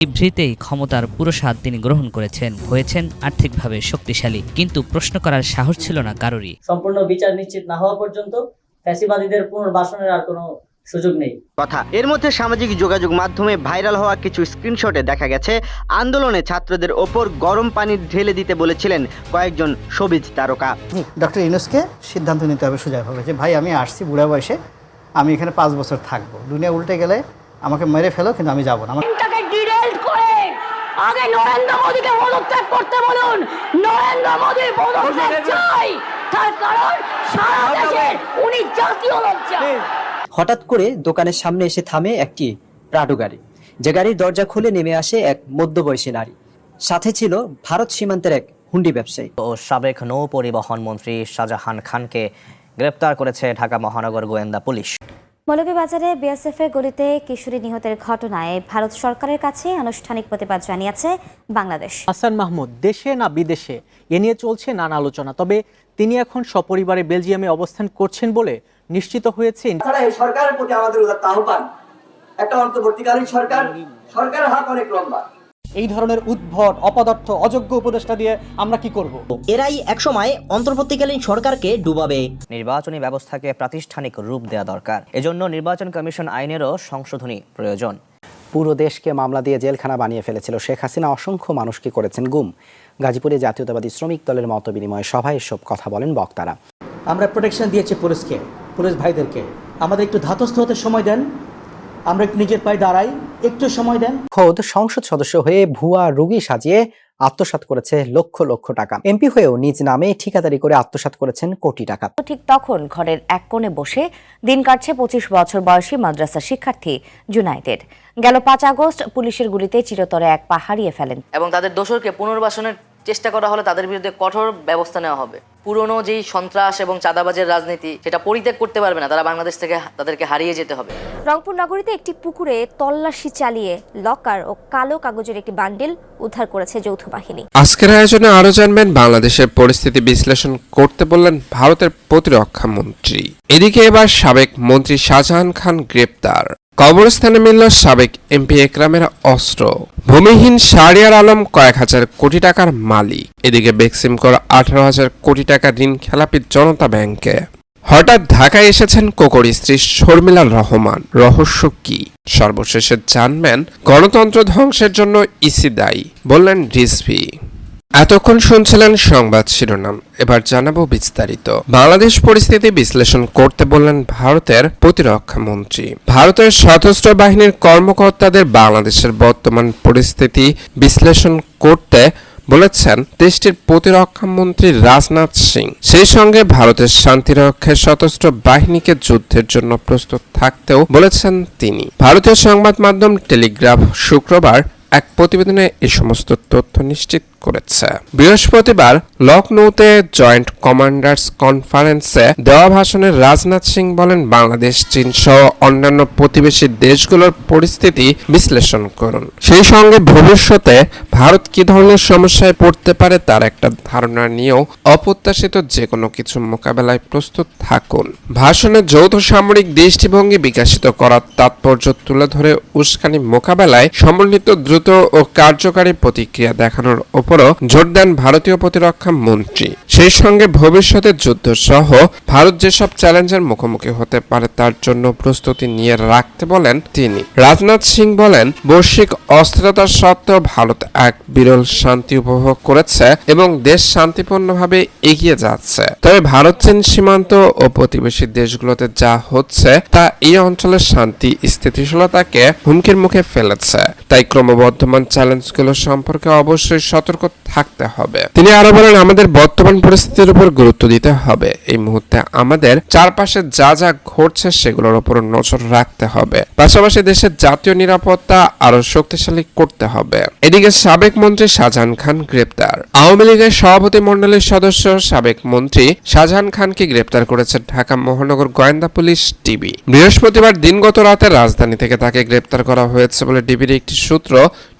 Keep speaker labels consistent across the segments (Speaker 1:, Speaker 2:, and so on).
Speaker 1: বিবৃতিতেই ক্ষমতার পুরো স্বাদ তিনি গ্রহণ করেছেন, হয়েছেন আর্থিকভাবে শক্তিশালী, কিন্তু প্রশ্ন করার সাহস ছিল না কারোরই।
Speaker 2: সম্পূর্ণ বিচার নিশ্চিত না হওয়া পর্যন্ত ফ্যাসিবাদীদের পুনর্বাসনের আর কোনো সুযোগ নেই।
Speaker 3: কথা এর মধ্যে সামাজিক যোগাযোগ মাধ্যমে ভাইরাল হওয়া কিছু স্ক্রিনশটে দেখা গেছে আন্দোলনে ছাত্রদের ওপর গরম পানি ঢেলে দিতে বলেছিলেন কয়েকজন শোবিজ তারকা।
Speaker 4: ডক্টর ইউনূসকে সিদ্ধান্ত নিতে হবে সোজাভাবে যে ভাই আমি আসছি বুড়া বয়সে, আমি এখানে 5 বছর থাকবো, দুনিয়া উল্টে গেলে আমাকে মেরে ফেলো কিন্তু আমি যাবো না।
Speaker 5: আগে নরেন্দ্র মোদীকে পদত্যাগ করতে বলুন, নরেন্দ্র মোদীর পদত্যাগ চাই, তার কারণ সারা দেশে উনি জাতীয় লজ্জা।
Speaker 6: হঠাৎ করে দোকানের সামনে এসে থামে একটি প্রাডো গাড়ি, যে গাড়ির দরজা খুলে নেমে আসে এক মধ্যবয়সী নারী, সাথে ছিল ভারত সীমান্তের এক হুন্ডি ব্যবসায়ী।
Speaker 7: ও সাবেক নৌ পরিবহন মন্ত্রী শাহজাহান খানকে গ্রেপ্তার করেছে ঢাকা মহানগর গোয়েন্দা পুলিশ।
Speaker 8: মৌলভীবাজারে বিএসএফের গুলিতে কিশোরী নিহতের ঘটনায় ভারত সরকারের কাছে আনুষ্ঠানিক প্রতিবাদ জানিয়েছে বাংলাদেশ।
Speaker 9: হাসান মাহমুদ দেশে না বিদেশে এ নিয়ে চলছে নানা আলোচনা, তবে তিনি এখন সপরিবারে বেলজিয়ামে অবস্থান করছেন বলে নিশ্চিত হয়েছেন।
Speaker 10: এই সরকারের প্রতি আমাদের উদাত্ত আহ্বান, একটা অন্তর্বর্তীকালীন সরকার, সরকারের হাত অনেক লম্বা।
Speaker 9: এই ধরনের উদ্ভট অপদার্থ অযোগ্য উপদেষ্টা দিয়ে আমরা কি করব?
Speaker 3: এরাই একসময় অন্তর্বর্তীকালীন সরকারকে ডুবাবে।
Speaker 7: নির্বাচনী ব্যবস্থাকে প্রাতিষ্ঠানিক রূপ দেওয়া দরকার, এজন্য নির্বাচন কমিশন আইনেরও সংশোধনী প্রয়োজন।
Speaker 11: পুরো দেশকে মামলা দিয়ে জেলখানা বানিয়ে ফেলেছিল শেখ হাসিনা, অসংখ্য মানুষকে করেছেন গুম। গাজীপুরে জাতীয়তাবাদী শ্রমিক দলের মত বিনিময় সভায় এসব কথা বলেন বক্তারা।
Speaker 12: আমরা প্রোটেকশন দিয়েছি পুলিশকে, পুলিশ ভাইদেরকে, আমাদের একটু ধাতস্থ হতে সময় দেন, আমরা একটু নিজের পায়ে দাঁড়াই, একটু সময় দেন।
Speaker 11: খোদ সংসদ সদস্য হয়ে ভুয়া রোগী সাজিয়ে আত্মসাৎ করেছে লক্ষ লক্ষ টাকা। এমপি হয়েও নিজ নামে ঠিকাদারি করে আত্মসাৎ করেছেন কোটি টাকা।
Speaker 8: ঠিক তখন ঘরের এক কোণে বসে দিন কাটছে 25 বছর বয়সী মাদ্রাসা শিক্ষার্থী জুনায়েদের। গেল 5 আগস্ট পুলিশের গুলিতে চিরতরে এক পা হারিয়ে ফেলেন
Speaker 13: এবং তাদের দোষরকে পুনর্বাসনের চেষ্টা করা হলে তাদের বিরুদ্ধে কঠোর ব্যবস্থা নেওয়া হবে। পুরনো যেই সন্ত্রাস এবং চাঁদাবাজের রাজনীতি সেটা পরিত্যাগ করতে পারবে না, তারা বাংলাদেশ থেকে তাদেরকে হারিয়ে যেতে হবে।
Speaker 8: রংপুর নগরীতে একটি পুকুরে তল্লাশি চালিয়ে লকার ও কালো কাগজের একটি বান্ডিল উদ্ধার করেছে যৌথ বাহিনী।
Speaker 14: আজকের আয়োজনে আরো জানবেন বাংলাদেশের পরিস্থিতি বিশ্লেষণ করতে বললেন ভারতের প্রতিরক্ষা মন্ত্রী। এদিকে এবার সাবেক মন্ত্রী শাহজাহান খান গ্রেপ্তার। কবরস্থানে মিলল সাবেক এমপি একরামের অস্ত্র। ভূমিহীন শাহরিয়ার আলম কয়েক হাজার কোটি টাকার মালিক। এদিকে বেক্সিম কর 18,000 কোটি টাকা ঋণ খেলাপি জনতা ব্যাংকে। হঠাৎ ঢাকায় এসেছেন কোকর স্ত্রী শর্মিলা রহমান, রহস্য কি? সর্বশেষে জানবেন গণতন্ত্র ধ্বংসের জন্য ইসি দায়ী, বললেন রিজভী। এতক্ষণ শুনছিলেন সংবাদ শিরোনাম, এবার জানাবো বিস্তারিত। বাংলাদেশ পরিস্থিতি বিশ্লেষণ করতে বললেন ভারতের প্রতিরক্ষা মন্ত্রী। ভারতের সশস্ত্র বাহিনীর কর্মকর্তাদের বাংলাদেশের বর্তমান পরিস্থিতি বিশ্লেষণ করতে বলেছেন দেশটির প্রতিরক্ষা মন্ত্রী রাজনাথ সিং। সেই সঙ্গে ভারতের শান্তিরক্ষায় সশস্ত্র বাহিনীকে যুদ্ধের জন্য প্রস্তুত থাকতেও বলেছেন তিনি। ভারতীয় সংবাদ মাধ্যম টেলিগ্রাফ শুক্রবার এক প্রতিবেদনে এই সমস্ত তথ্য নিশ্চিত করেছে। বৃহস্পতিবার লখনৌতে জয়েন্ট কমান্ডার্স কনফারেন্সে দেওয়া ভাষণে রাজনাথ সিং বলেন, বাংলাদেশ, চীন সহ অন্যান্য প্রতিবেশী দেশগুলোর পরিস্থিতি বিশ্লেষণ করুন। সেই সঙ্গে ভবিষ্যতে ভারত কি ধরনের সমস্যায় পড়তে পারে তার একটা ধারণা নিয়েও অপ্রত্যাশিত যে কোনো কিছু মোকাবেলায় প্রস্তুত থাকুন। ভাষণে যৌথ সামরিক দৃষ্টিভঙ্গি বিকশিত করার তাৎপর্য তুলে ধরে উস্কানি মোকাবেলায় সমন্বিত দ্রুত ও কার্যকারী প্রতিক্রিয়া দেখানোর উপরও জোর দেন ভারতীয় প্রতিরক্ষা মন্ত্রী। সেই সঙ্গে ভবিষ্যতের যুদ্ধ সহ ভারত যেসব চ্যালেঞ্জের মুখোমুখি হতে পারে তার জন্য প্রস্তুতি নিয়ে রাখতে বলেন তিনি। রাজনাথ সিং বলেন, বৈশ্বিক অস্থিরতা সত্ত্বেও ভারত এক বিরল শান্তি উপভোগ করেছে এবং দেশ শান্তিপূর্ণভাবে এগিয়ে যাচ্ছে। তবে ভারত চীন সীমান্ত ও প্রতিবেশী দেশগুলোতে যা হচ্ছে তা এই অঞ্চলের শান্তি স্থিতিশীলতাকে হুমকির মুখে ফেলেছে। তাই ক্রমবর্ধমান চ্যালেঞ্জগুলো সম্পর্কে অবশ্যই সতর্ক থাকতে হবে। তিনি আরো বলেন, আমাদের বর্তমান পরিস্থিতির উপর গুরুত্ব দিতে হবে। এই মুহূর্তে আমাদের চারপাশে যা যা ঘটছে সেগুলোর উপর নজর রাখতে হবে। পাশাপাশি দেশের জাতীয় নিরাপত্তা আরো শক্তিশালী করতে হবে। এদিকে সাবেক মন্ত্রী শাহজাহান খান গ্রেপ্তার। আওয়ামী লীগের সভাপতি মণ্ডলীর সদস্য সাবেক মন্ত্রী শাহজাহান খানকে গ্রেপ্তার করেছে ঢাকা মহানগর গোয়েন্দা পুলিশ ডিবি। বৃহস্পতিবার দিনগত রাতে রাজধানী থেকে তাকে গ্রেপ্তার করা হয়েছে বলে ডিবির একটি সূত্র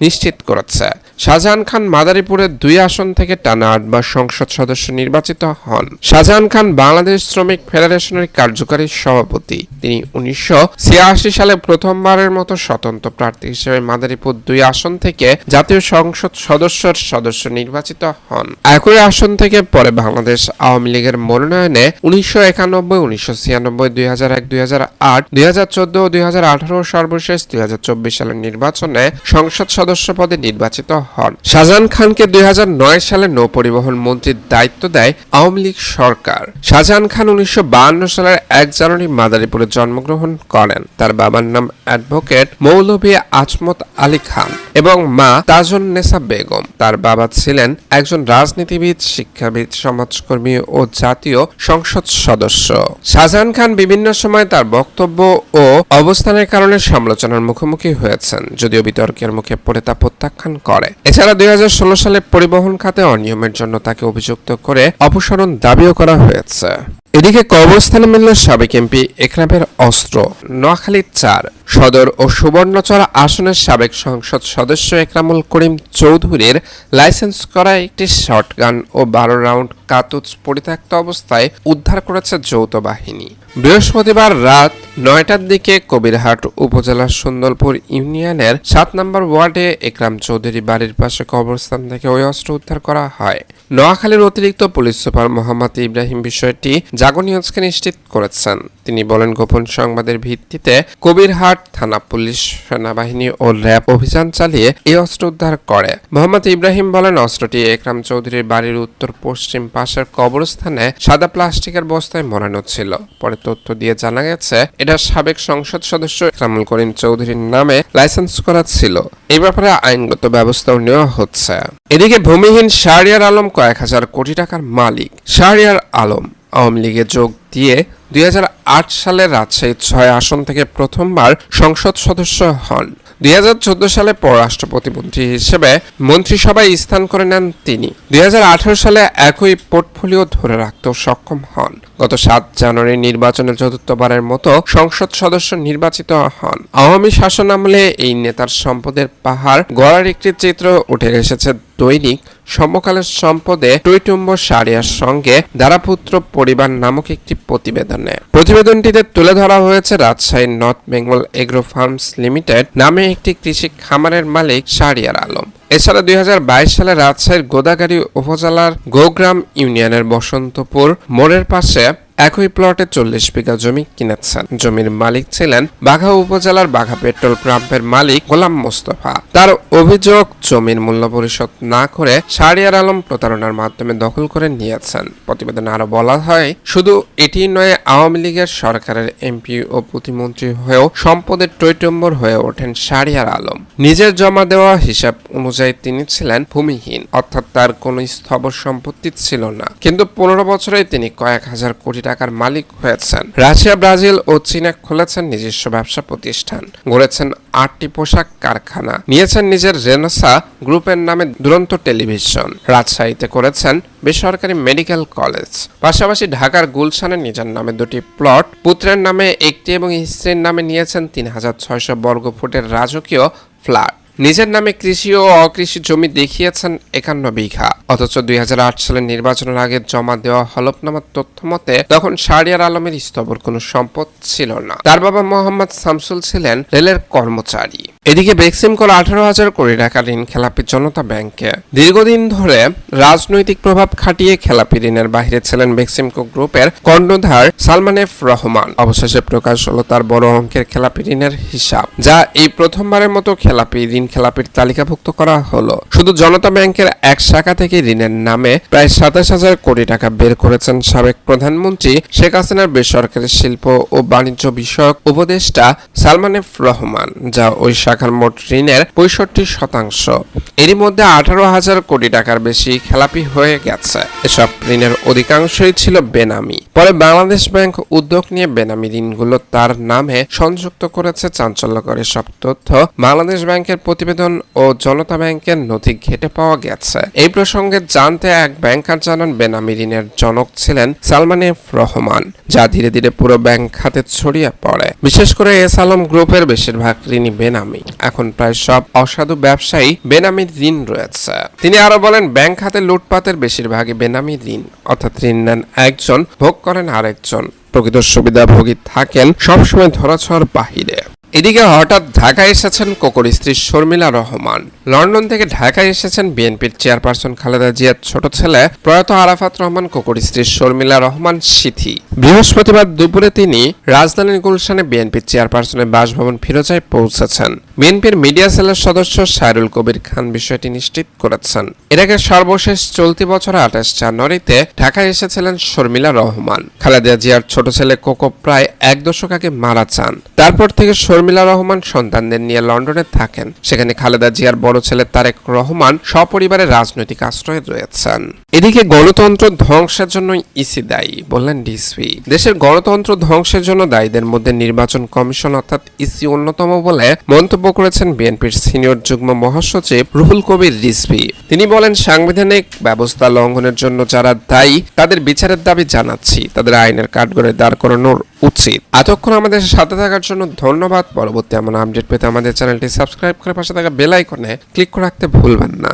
Speaker 14: নিশ্চিত করেছে। শাহজাহান খান মাদারীপুরের 2 আসন থেকে টানা 8 বার সংসদ সদস্য নির্বাচিত হন। শাহজাহান খান বাংলাদেশ শ্রমিক ফেডারেশনের কার্যকারী সভাপতি। তিনি 1986 সালে প্রথমবারের মতো স্বতন্ত্র প্রার্থী হিসেবে মাদারীপুর 2 আসন থেকে জাতীয় সংসদ সদস্য নির্বাচিত হন। একই আসন থেকে পরে বাংলাদেশ আওয়ামী লীগের মনোনয়নে 1991, 1996, 2001, 2008, 2014 ও 2018 সর্বশেষ 2024 সালের নির্বাচনে সংসদ সদস্য পদে নির্বাচিত হন। শাহজাহান খানকে 2009 সালে নৌপরিবহন মন্ত্রীর দায়িত্ব দেয় আওয়ামী লীগ সরকার। শাহজাহান খান 1952 সালের 1 জানুয়ারি মাদারীপুরে জন্মগ্রহণ করেন। তার বাবার নাম অ্যাডভোকেট মৌলভী আজমত আলী খান এবং মা তাজুন্নেসা বেগম। তার বাবা ছিলেন একজন রাজনীতিবিদ, শিক্ষাবিদ, সমাজকর্মী ও জাতীয় সংসদ সদস্য। শাহজাহান খান বিভিন্ন সময় তার বক্তব্য ও অবস্থানের কারণে সমালোচনার মুখোমুখি হয়েছেন, যদিও বিতর্কের মুখে পড়ে তা প্রত্যাখ্যান করে। এছাড়া 2016 সালে পরিবহন খাতে অনিয়মের জন্য তাকে অভিযুক্ত করে অপসারণ দাবিও করা হয়েছে। এদিকে কবরস্থানে মিলল সাবেক এমপি একরামের অস্ত্র। নোয়াখালী 4 সদর ও সুবর্ণচর আসনের সাবেক সংসদ সদস্য একরামুল করিম চৌধুরীর লাইসেন্স করা একটি শটগান ও 12 রাউন্ড কাতুজ পরিত্যক্ত অবস্থায় উদ্ধার করেছে যৌথ বাহিনী। বৃহস্পতিবার রাত 9টার দিকে কবিরহাট উপজেলার সুন্দরপুর ইউনিয়নের 7 নম্বর ওয়ার্ডে একরাম চৌধুরী বাড়ির পাশে কবরস্থান থেকে ওই অস্ত্র উদ্ধার করা হয়। নোয়াখালীর অতিরিক্ত পুলিশ সুপার মোহাম্মদ ইব্রাহিম বিষয়টি জাগো নিউজকে নিশ্চিত করেছেন। তিনি বলেন, গোপন সংবাদের ভিত্তিতে কবিরহাট থানা পুলিশ, সেনাবাহিনী ও র্যাব অভিযান চালিয়ে এই অস্ত্র উদ্ধার করে। মোহাম্মদ ইব্রাহিম বলেন, অস্ত্রটি একরাম চৌধুরীর বাড়ির উত্তর পশ্চিম পাশের কবরস্থানে সাদা প্লাস্টিকের বস্তায় মোড়ানো ছিল। পরে তথ্য দিয়ে জানা গেছে এটা সাবেক সংসদ সদস্য একরামুল করিম চৌধুরীর নামে লাইসেন্স করা ছিল। এই ব্যাপারে আইনগত ব্যবস্থাও নেওয়া হচ্ছে। এদিকে ভূমিহীন শাহরিয়ার আলম কয়েক হাজার কোটি টাকার মালিক। শাহরিয়ার আলম আওয়ামী লীগে যোগ দিয়ে 2008 সালে রাজশাহী 6 আসন থেকে প্রথমবার সংসদ সদস্য হন। 2014 সালে পররাষ্ট্র প্রতিমন্ত্রী হিসেবে মন্ত্রিসভায় স্থান করে নেন তিনি। 2018 সালে একই পোর্টফোলিও ধরে রাখতেও সক্ষম হন। গত 7 জানুয়ারি নির্বাচনে চতুর্থবারের মতো সংসদ সদস্য নির্বাচিত হন। আওয়ামী শাসন আমলে এই নেতার সম্পদের পাহাড় গড়ার একটি চিত্র উঠে এসেছে দৈনিক সমকালের সম্পদে টইটুম্ব শাহরিয়ার সঙ্গে দারাপুত্র পরিবার নামক একটি প্রতিবেদনে। প্রতিবেদনটিতে তুলে ধরা হয়েছে রাজশাহীর North Bengal agro farms limited নামে একটি কৃষি খামারের মালিক শাহরিয়ার আলম। এছাড়া 2022 সালে রাজশাহীর গোদাগাড়ী উপজেলার গোগ্রাম ইউনিয়নের বসন্তপুর মোড়ের পাশে একই প্লটে 40 বিঘা জমি কিনেছেন। জমির মালিক ছিলেন বাঘা উপজেলার বাঘা পেট্রোল পাম্পের মালিক গোলাম মোস্তফা। তার অভিযোগ, জমির মূল্য পরিশোধ না করে শাহরিয়ার আলম প্রতারণার মাধ্যমে দখল করে নিয়েছেন। প্রতিবেদনে আরো বলা হয়, শুধু এটি নয়, আওয়ামী লীগের সরকারের এমপি ও প্রতিমন্ত্রী হয়েও সম্পদের টইটম্বর হয়ে ওঠেন শাহরিয়ার আলম। নিজের জমা দেওয়া হিসাব অনুযায়ী তিনি ছিলেন ভূমিহীন, অর্থাৎ তার কোনো স্থাবর সম্পত্তি ছিল না। কিন্তু 15 বছরে তিনি কয়েক হাজার কোটি টাকার মালিক হয়েছেন। রাশিয়া, ব্রাজিল ও চীনে খুলেছেন নিজস্ব ব্যবসা প্রতিষ্ঠান, গড়েছেন 8টি পোশাক কারখানা, নিয়েছেন নিজের রেনেসা গ্রুপের নামে দুরন্ত টেলিভিশন, রাজশাহীতে করেছেন বেসরকারি মেডিকেল কলেজ। পাশাপাশি ঢাকার গুলশানে নিজের নামে 2টি প্লট, পুত্রের নামে 1টি এবং স্ত্রীর নামে নিয়েছেন 3600 বর্গ ফুটের রাজকীয় ফ্ল্যাট। নিজের নামে কৃষি ও অকৃষি জমি দেখিয়েছেন 51 বিঘা। অথচ 2008 সালের নির্বাচনের আগে জমা দেওয়া হলফনামার তথ্য মতে তখন শাহরিয়ার আলমের স্থবর কোনো সম্পদ ছিল না। তার বাবা মোহাম্মদ শামসুল ছিলেন রেলের কর্মচারী। এদিকে বেক্সিমকো 18,000 কোটি টাকা ঋণ খেলাপি জনতা ব্যাংকে। দীর্ঘদিন ধরে রাজনৈতিক প্রভাব খাটিয়ে খেলাপি ঋণের বাইরে ছিলেন বেক্সিমকো গ্রুপের কর্ণধার সালমান এফ রহমান। অবশেষে প্রকাশ হলো তার বড় অঙ্কের খেলাপি ঋণের হিসাব, যা এই প্রথমবারের মতো খেলাপি ঋণ খেলাপির তালিকাভুক্ত করা হলো। শুধু জনতা ব্যাংকের এক শাখা থেকে ঋণের নামে প্রায় 27,000 কোটি টাকা বের করেছেন সাবেক প্রধানমন্ত্রী শেখ হাসিনার বেসরকারি শিল্প ও বাণিজ্য বিষয়ক উপদেষ্টা সালমান এফ রহমান, যা ওই শাখার মোট ঋণের 65%। এরই মধ্যে 18,000 কোটি টাকার বেশি খেলাপি হয়ে গেছে। এসব ঋণের অধিকাংশই ছিল বেনামি। পরে বাংলাদেশ ব্যাংক উদ্যোগ নিয়ে বেনামি ঋণগুলো তার নামে সংযুক্ত করেছে। চাঞ্চল্যকর সব তথ্য বাংলাদেশ ব্যাংকের প্রতিবেদন ও জনতা ব্যাংকের নথি ঘেটে পাওয়া গেছে। এই প্রসঙ্গ প্রসঙ্গে জানতে এক ব্যাংকার জানান বেনামি ঋণের জনক ছিলেন সালমান এফ রহমান, যা ধীরে ধীরে পুরো ব্যাংক খাতে ছড়িয়ে পড়ে। বিশেষ করে এস আলম গ্রুপের বেশিরভাগ ঋণই বেনামি। এখন প্রায় সব অসাধু ব্যবসায়ী বেনামি ঋণ রয়েছে। তিনি আরো বলেন, ব্যাংক খাতে লুটপাটের বেশিরভাগই বেনামি ঋণ, অর্থাৎ ঋণ নেন একজন, ভোগ করেন আরেকজন। প্রকৃত সুবিধাভোগী থাকেন সবসময় ধরাছোঁয়ার বাহিরে। এদিকে হঠাৎ ঢাকায় এসেছেন কোকোর স্ত্রী শর্মিলা রহমান। লন্ডন থেকে ঢাকায় এসেছেন বিএনপির চেয়ারপারসন খালেদা জিয়ার ছোট ছেলে প্রয়াত আরাফাত রহমান কোকোর স্ত্রী শর্মিলা রহমান সিথি। বৃহস্পতিবার দুপুরে তিনি রাজধানীর গুলশানে বিএনপির চেয়ারপারসনের বাসভবন ফিরোজায় পৌঁছেছেন। বিএনপির মিডিয়া সেলের সদস্য সাইরুল কবির খান বিষয়টি নিশ্চিত করেছেন। এর আগে সর্বশেষ চলতি বছর 28 জানুয়ারিতে ঢাকায় এসেছিলেন শর্মিলা রহমান। খালেদা জিয়ার ছোট ছেলে কোকো প্রায় 1 দশক আগে মারা যান। তারপর থেকে শর্মিলা রহমান সন্তানদের নিয়ে লন্ডনে থাকেন। সেখানে খালেদা জিয়ার বড় ছেলে তারেক রহমান সপরিবারে রাজনৈতিক আশ্রয়ে রয়েছেন। এদিকে গণতন্ত্র ধ্বংসের জন্য ইসি দায়ী বললেন ডিসি। দেশের গণতন্ত্র ধ্বংসের জন্য দায়ীদের মধ্যে নির্বাচন কমিশন অর্থাৎ ইসি অন্যতম বলে মন্তব্য করেছেন বিএনপির সিনিয়র যুগ্ম মহাসচিব রুহুল কবির রিজভী। তিনি বলেন, সাংবিধানিক ব্যবস্থা লঙ্ঘনের জন্য যারা দায়ী তাদের বিচারের দাবি জানাচ্ছি, তাদের আইনের কাঠগড়ায় দাঁড় করানোর উচিত। এতক্ষণ আমাদের সাথে থাকার জন্য ধন্যবাদ। পরবর্তী এমন আপডেট পেতে আমাদের চ্যানেলটি সাবস্ক্রাইব করে পাশে থাকা বেল আইকনে ক্লিক করে রাখতে ভুলবেন না।